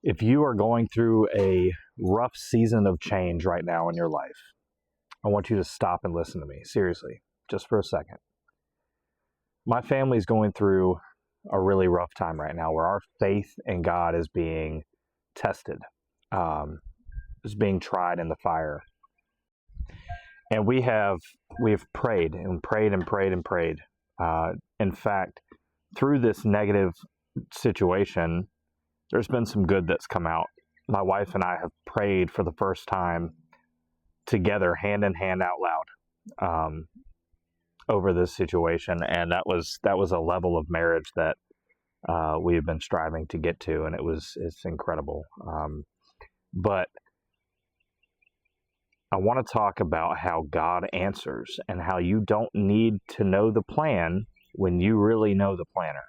If you are going through a rough season of change right now in your life, I want you to stop and listen to me, seriously, just for a second. My family's going through a really rough time right now where our faith in God is being tested, is being tried in the fire. And we've prayed and prayed and prayed and prayed. In fact, through this negative situation, there's been some good that's come out. My wife and I have prayed for the first time together, hand in hand, out loud, over this situation, and that was a level of marriage that we have been striving to get to, and it's incredible. But I want to talk about how God answers and how you don't need to know the plan when you really know the planner.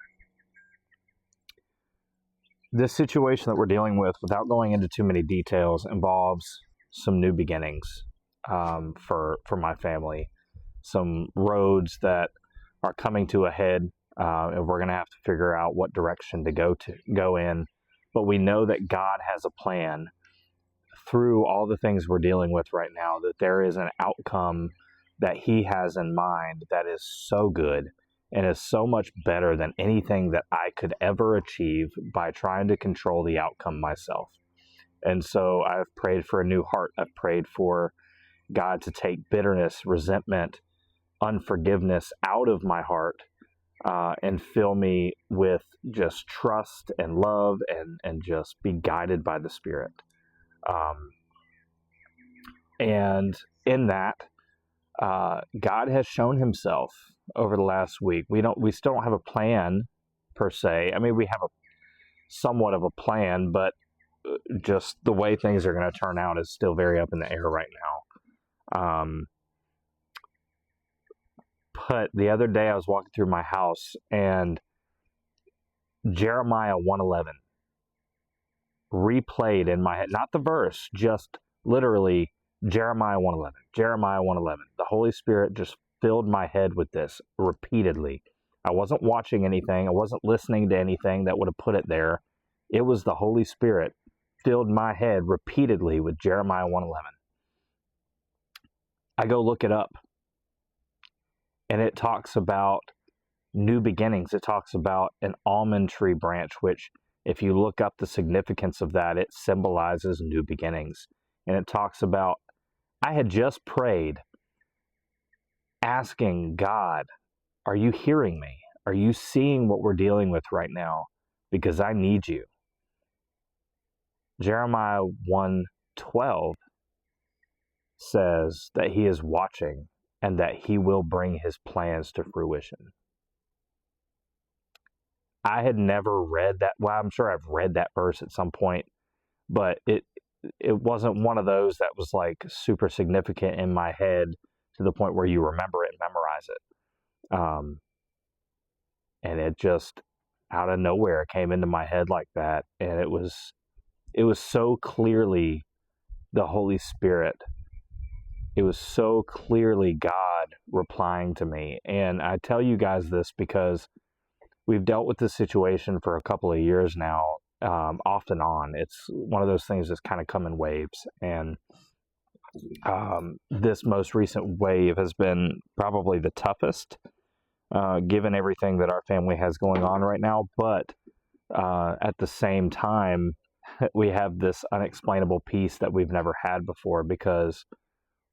This situation that we're dealing with, without going into too many details, involves some new beginnings for my family. Some roads that are coming to a head, and we're going to have to figure out what direction to go in. But we know that God has a plan through all the things we're dealing with right now, that there is an outcome that He has in mind that is so good and is so much better than anything that I could ever achieve by trying to control the outcome myself. And so I've prayed for a new heart. I've prayed for God to take bitterness, resentment, unforgiveness out of my heart, and fill me with just trust and love, and just be guided by the Spirit. And in that, God has shown Himself over the last week. We still don't have a plan per se. I mean, we have somewhat of a plan, but just the way things are going to turn out is still very up in the air right now. But the other day I was walking through my house, and Jeremiah 1:11 replayed in my head, not the verse, just literally Jeremiah 1:11. Jeremiah 1:11. The Holy Spirit just filled my head with this repeatedly. I wasn't watching anything. I wasn't listening to anything that would have put it there. It was the Holy Spirit filled my head repeatedly with Jeremiah 1:11. I go look it up, and it talks about new beginnings. It talks about an almond tree branch, which, if you look up the significance of that, it symbolizes new beginnings. And it talks about, I had just prayed asking God, are you hearing me? Are you seeing what we're dealing with right now? Because I need you. Jeremiah 1:12 says that He is watching and that He will bring His plans to fruition. I had never read that. Well, I'm sure I've read that verse at some point, but it wasn't one of those that was like super significant in my head to the point where you remember it and memorize it. And it just out of nowhere came into my head like that, and it was so clearly the Holy Spirit. It was so clearly God replying to me. And I tell you guys this because we've dealt with this situation for a couple of years now, off and on. It's one of those things that's kind of come in waves. And this most recent wave has been probably the toughest, given everything that our family has going on right now. But at the same time, we have this unexplainable peace that we've never had before, because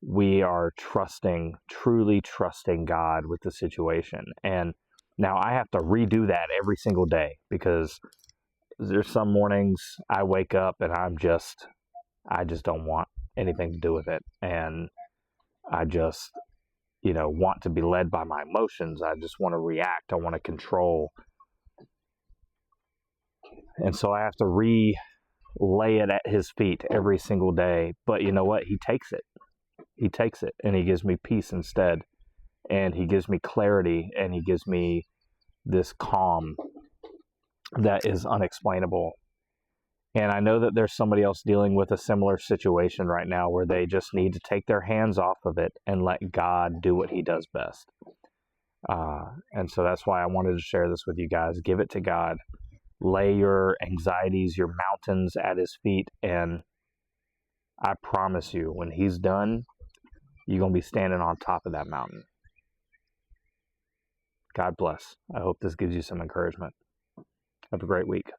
we are truly trusting God with the situation. And now I have to redo that every single day, because there's some mornings I wake up and I just don't want anything to do with it. And I just, want to be led by my emotions. I just want to react. I want to control. And so I have to lay it at His feet every single day. But you know what? He takes it. He takes it, and He gives me peace instead. And He gives me clarity, and He gives me this calm that is unexplainable. And I know that there's somebody else dealing with a similar situation right now where they just need to take their hands off of it and let God do what He does best. And so that's why I wanted to share this with you guys. Give it to God. lay your anxieties, your mountains at his feet, and I promise you, when he's done, you're going to be standing on top of that mountain. God bless. I hope this gives you some encouragement. Have a great week.